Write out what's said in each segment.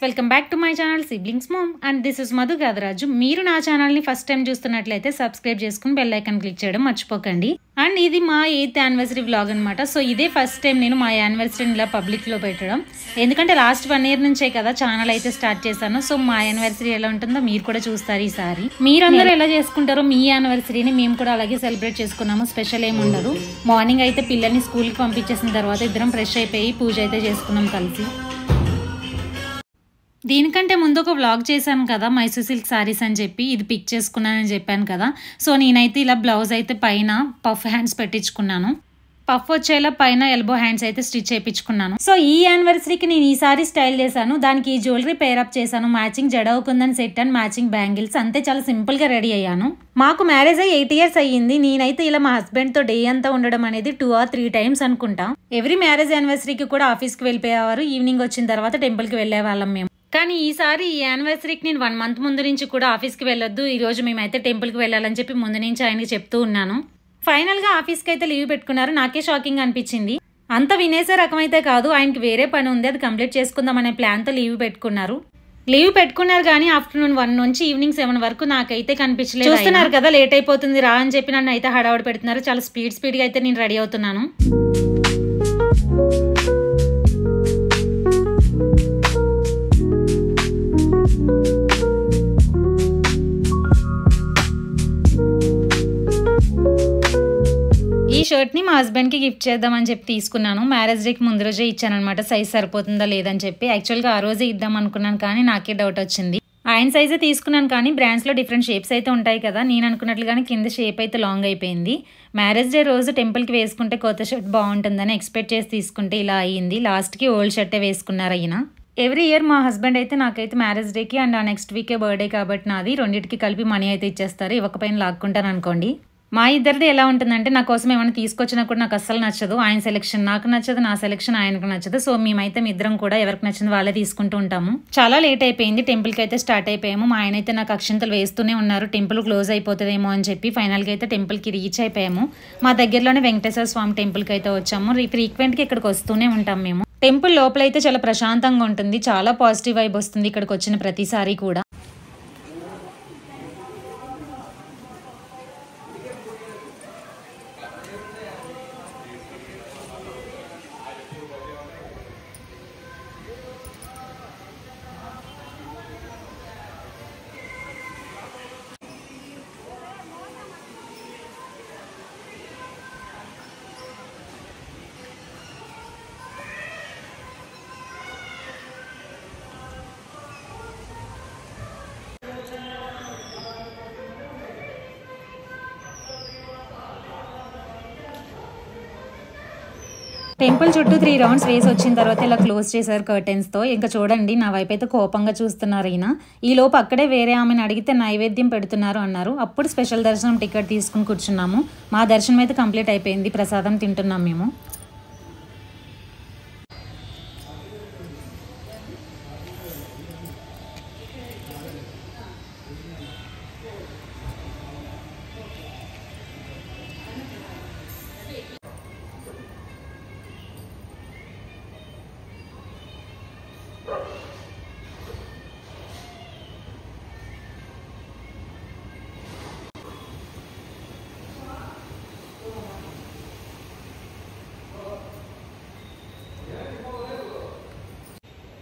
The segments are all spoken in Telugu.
Welcome back to my channel siblings mom and this is Madhu Gadaraju. మీరు నా ఛానల్ని ఫస్ట్ టైం చూస్తున్నట్లయితే సబ్స్క్రైబ్ చేసుకుని బెల్ ఐకాన్ క్లిక్ చేయడం మర్చిపోకండి. అండ్ ఇది మా 8th యానివర్సరీ వ్లాగ్ అనమాట. సో ఇదే ఫస్ట్ టైం నేను మా యానివర్సరీని ఇలా పబ్లిక్లో పెట్టడం, ఎందుకంటే లాస్ట్ 1 year నుంచే కదా ఛానల్ అయితే స్టార్ట్ చేశాను. సో మా యానివర్సరీ ఎలా ఉంటుందో మీరు కూడా చూస్తారు. ఈసారి మీరందరూ ఎలా చేసుకుంటారో మీ యానివర్సరీని మేము కూడా అలాగే సెలబ్రేట్ చేసుకున్నాము. స్పెషల్ ఏమి ఉండదు. మార్నింగ్ అయితే పిల్లల్ని స్కూల్కి పంపించేసిన తర్వాత ఇద్దరం ఫ్రెష్ అయిపోయి పూజ అయితే చేసుకున్నాం కలిసి. దీనికంటే ముందు ఒక వ్లాగ్ చేశాను కదా మైసూర్ సిల్క్ సారీస్ అని చెప్పి, ఇది పిక్ చేసుకున్నానని చెప్పాను కదా. సో నేనైతే ఇలా బ్లౌజ్ అయితే పైన పఫ్ హ్యాండ్స్ పెట్టించుకున్నాను. పఫ్ వచ్చేలా పైన ఎల్బో హ్యాండ్స్ అయితే స్టిచ్ చేయించుకున్నాను. సో ఈ యానివర్సరీకి నేను ఈ సారీ స్టైల్ చేశాను. దానికి ఈ జ్యువెలరీ పేరప్ చేశాను. మ్యాచింగ్ జడ kundan set and matching bangles, అంతే. చాలా సింపుల్ గా రెడీ అయ్యాను. మాకు మ్యారేజ్ అయ్యి 8 years అయ్యింది. నేనైతే ఇలా మా హస్బెండ్ తో డే అంతా ఉండడం అనేది 2 or 3 times అనుకుంటా. ఎవ్రీ మ్యారేజ్ యానివర్సరీకి కూడా ఆఫీస్కి వెళ్ళిపోయేవారు. ఈవినింగ్ వచ్చిన తర్వాత టెంపుల్కి వెళ్ళే వాళ్ళం మేము. కానీ ఈసారి ఈ యానివర్సరీకి నేను 1 month ముందు నుంచి కూడా ఆఫీస్కి వెళ్ళొద్దు, ఈ రోజు మేమైతే టెంపుల్కి వెళ్ళాలని చెప్పి ముందు నుంచి ఆయనకి చెప్తూ ఉన్నాను. ఫైనల్గా ఆఫీస్కి అయితే లీవ్ పెట్టుకున్నారు. నాకే షాకింగ్ అనిపించింది. అంత వినేసే రకమైతే కాదు, ఆయనకి వేరే పని ఉంది, అది కంప్లీట్ చేసుకుందాం అనే ప్లాన్తో లీవ్ పెట్టుకున్నారు కానీ ఆఫ్టర్నూన్ 1 నుంచి ఈవినింగ్ 7 వరకు నాకైతే కనిపించలేదు. చూస్తున్నారు కదా, లేట్ అయిపోతుంది రా అని చెప్పి నన్ను అయితే హడావుడి పెడుతున్నారు. చాలా స్పీడ్గా అయితే నేను రెడీ అవుతున్నాను. ఈ షర్ట్ని మా హస్బెండ్కి గిఫ్ట్ చేద్దామని చెప్పి తీసుకున్నాను. మ్యారేజ్ డేకి ముందు రోజే ఇచ్చాను అనమాట, సైజ్ సరిపోతుందా లేదని చెప్పి. యాక్చువల్గా ఆ రోజే ఇద్దాం అనుకున్నాను కానీ నాకే డౌట్ వచ్చింది. ఆయన సైజే తీసుకున్నాను కానీ బ్రాండ్స్లో డిఫరెంట్ షేప్స్ అయితే ఉంటాయి కదా. నేను అనుకున్నట్లుగానే కింద షేప్ అయితే లాంగ్ అయిపోయింది. మ్యారేజ్ డే రోజు టెంపుల్కి వేసుకుంటే కొత్త షర్ట్ బాగుంటుందని ఎక్స్పెక్ట్ చేసి తీసుకుంటే ఇలా అయ్యింది. లాస్ట్కి ఓల్డ్ షర్టే వేసుకున్నారు అయినా. ఎవ్రీ ఇయర్ మా హస్బెండ్ అయితే నాకైతే మ్యారేజ్ డేకి అండ్ ఆ నెక్స్ట్ వీకే బర్త్డే కాబట్టి నాది రెండింటికి కలిపి మనీ అయితే ఇచ్చేస్తారు. ఇవ్వకపోయిన లాక్కుంటాను అనుకోండి. మా ఇద్దరిది ఎలా ఉంటుందంటే, నా కోసం ఏమైనా తీసుకొచ్చినా కూడా నాకు అస్సలు నచ్చదు. ఆయన సెలెక్షన్ నాకు నచ్చదు, నా సెలెక్షన్ ఆయనకు నచ్చదు. సో మేమైతే ఇద్దరం కూడా ఎవరికి నచ్చింది వాళ్ళే తీసుకుంటూ ఉంటాము. చాలా లేట్ అయిపోయింది. టెంపుల్కి అయితే స్టార్ట్ అయిపోయాము. మా ఆయన అయితే నాకు అక్షంతలు వేస్తూనే ఉన్నారు, టెంపుల్ క్లోజ్ అయిపోతుందేమో అని చెప్పి. ఫైనల్గా అయితే టెంపుల్కి రీచ్ అయిపోయాము. మా దగ్గరలోనే వెంకటేశ్వర స్వామి టెంపుల్కి అయితే వచ్చాము. ఫ్రీక్వెంట్గా ఇక్కడికి వస్తూనే ఉంటాం మేము. టెంపుల్ లోపల అయితే చాలా ప్రశాంతంగా ఉంటుంది, చాలా పాజిటివ్ వైబ్ వస్తుంది ఇక్కడికి వచ్చిన ప్రతిసారి కూడా. టెంపుల్ చుట్టూ 3 rounds వేసి వచ్చిన తర్వాత ఇలా క్లోజ్ చేశారు కర్టెన్స్తో. ఇంకా చూడండి, నా వైపు అయితే కోపంగా చూస్తున్నారు ఈయన. ఈ లోపు అక్కడే వేరే ఆమెను అడిగితే నైవేద్యం పెడుతున్నారు అన్నారు. అప్పుడు స్పెషల్ దర్శనం టికెట్ తీసుకుని కూర్చున్నాము. మా దర్శనం అయితే కంప్లీట్ అయిపోయింది. ప్రసాదం తింటున్నాం మేము.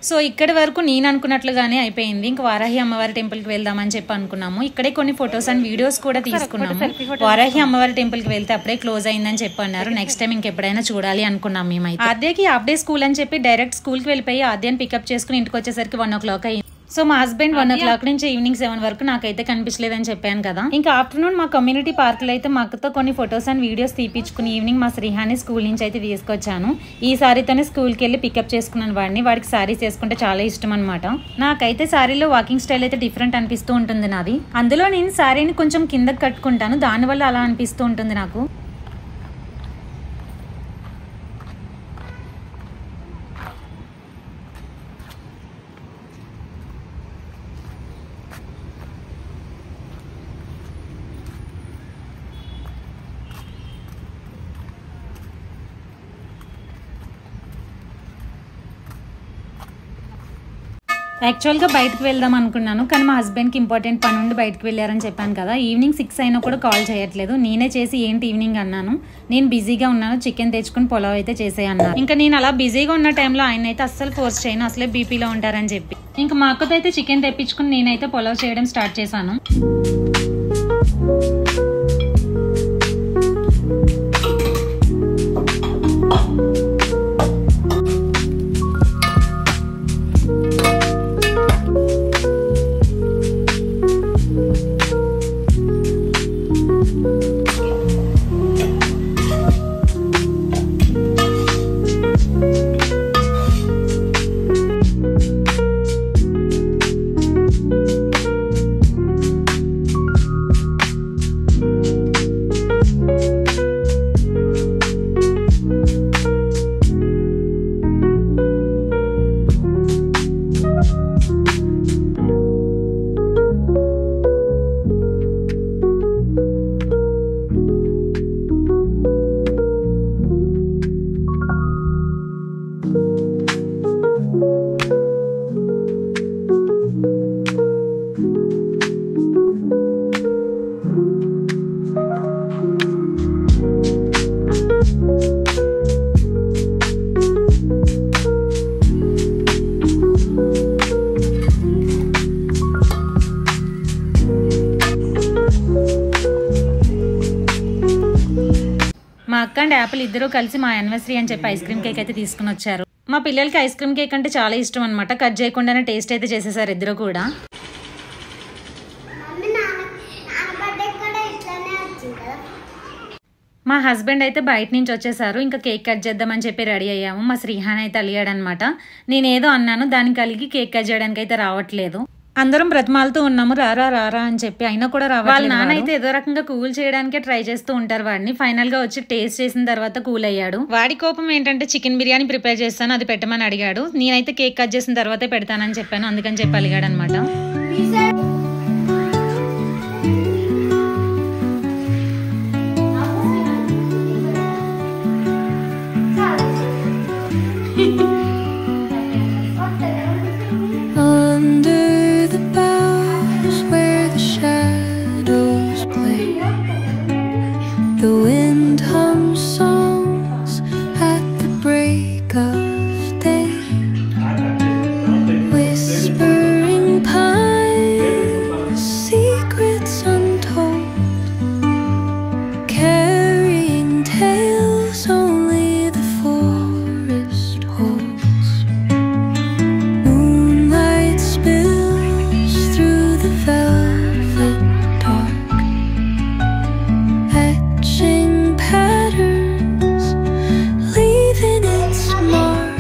సో ఇక్కడి వరకు నేను అనుకున్నట్లుగానే అయిపోయింది. ఇంకా వారాహి అమ్మవారి టెంపుల్కి వెళ్దామని చెప్పి అనుకున్నాము. ఇక్కడే కొన్ని ఫొటోస్ అండ్ వీడియోస్ కూడా తీసుకున్నాము. వారాహి అమ్మవారి టెంపుల్కి వెళ్తే అప్పుడే క్లోజ్ అయిందని చెప్పి అన్నారు. నెక్స్ట్ టైం ఇంకెప్పుడైనా చూడాలి అనుకున్నాం మేమైతే. ఆద్యకి హాఫ్ డే స్కూల్ అని చెప్పి డైరెక్ట్ స్కూల్కి వెళ్ళిపోయి ఆద్యాన్ని పికప్ చేసుకుని ఇంటికి వచ్చేసరికి 1 o'clock అయింది. సో మా హస్బెండ్ 1 o'clock నుంచి ఈవినింగ్ 7 వరకు నాకైతే కనిపించలేదని చెప్పాను కదా. ఇంకా ఆఫ్టర్నూన్ మా కమ్యూనిటీ పార్క్లో అయితే మా అక్కతో కొన్ని ఫొటోస్ అండ్ వీడియోస్ తీపించుకుని ఈవినింగ్ మా శ్రీహాని స్కూల్ నుంచి అయితే తీసుకొచ్చాను. ఈ సారీతోనే స్కూల్కి వెళ్ళి పికప్ చేసుకున్నాను వాడికి సారీస్ వేసుకుంటే చాలా ఇష్టం అనమాట. నాకైతే సారీలో వాకింగ్ స్టైల్ అయితే డిఫరెంట్ అనిపిస్తూ ఉంటుంది నాది. అందులో నేను సారీని కొంచెం కిందకి కట్టుకుంటాను, దానివల్ల అలా అనిపిస్తూ ఉంటుంది నాకు. యాక్చువల్గా బయటకు వెళ్దాం అనుకున్నాను, కానీ మా హస్బెండ్కి ఇంపార్టెంట్ పని ఉండి బయటకు వెళ్ళారని చెప్పాను కదా. ఈవినింగ్ 6 అయినా కూడా కాల్ చేయట్లేదు. నేనే చేసి ఏంటి ఈవినింగ్ అన్నాను, నేను బిజీగా ఉన్నాను, చికెన్ తెచ్చుకుని పులావ్ అయితే చేసేయన్నాను. ఇంకా నేను అలా బిజీగా ఉన్న టైంలో ఆయన అయితే అస్సలు ఫోర్స్ చేయను, అసలే బీపీలో ఉంటారని చెప్పి ఇంకా మా అక్కతో అయితే చికెన్ తెప్పించుకుని నేనైతే పులావ్ చేయడం స్టార్ట్ చేశాను. మా అక్క అండ్ యాపిల్ ఇద్దరు కలిసి మా యానివర్సరీ అని చెప్పి ఐస్ క్రీమ్ కేక్ అయితే తీసుకుని వచ్చారు. మా పిల్లలకి ఐస్ క్రీమ్ కేక్ అంటే చాలా ఇష్టం అనమాట. కట్ చేయకుండానే టేస్ట్ అయితే చేసేసారు ఇద్దరు కూడా. మా హస్బెండ్ అయితే బయట నుంచి వచ్చేసారు. ఇంకా కేక్ కట్ చేద్దామని చెప్పి రెడీ అయ్యాము. మా శ్రీహాన్ అయితే అలిగాడనమాట. నేనేదో అన్నాను, దానికి కలిగి కేక్ కట్ చేయడానికి అయితే రావట్లేదు. అందరం బ్రతిమాలుతూ ఉన్నాము, రారా రారా అని చెప్పి, అయినా కూడా రావాలి. వాళ్ళ నాన్న అయితే ఏదో రకంగా కూల్ చేయడానికే ట్రై చేస్తూ ఉంటారు వాడిని. ఫైనల్ గా వచ్చి టేస్ట్ చేసిన తర్వాత కూల్ అయ్యాడు. వాడి కోపం ఏంటంటే చికెన్ బిర్యానీ ప్రిపేర్ చేస్తాను, అది పెట్టమని అడిగాడు. నేనైతే కేక్ కట్ చేసిన తర్వాతే పెడతానని చెప్పాను, అందుకని చెప్పి అలిగాడు అనమాట. The wind hums songs at the break of day, whispering pines, secrets untold, carrying tales only the forest holds. Moonlight spills through the velvet dark, patterns, leaving its mark.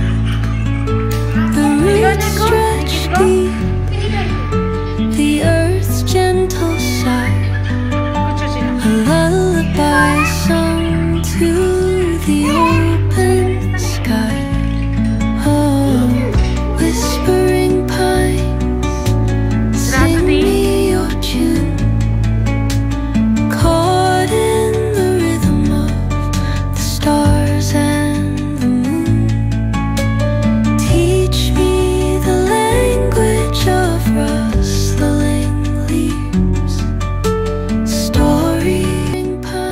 The roots stretch deep, the earth's gentle sigh, a lullaby sung to the open sky. Oh, whispering pines, sing me your tune.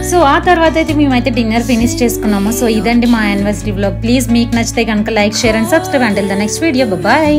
So ఆ తర్వాత అయితే మేమైతే డిన్నర్ ఫినిష్ చేసుకున్నాము. సో ఇదండి మా యానివర్సరీ వ్లాగ్. ప్లీజ్ మీకు నచ్చితే కనుక like, share and subscribe. Until the next video, bye.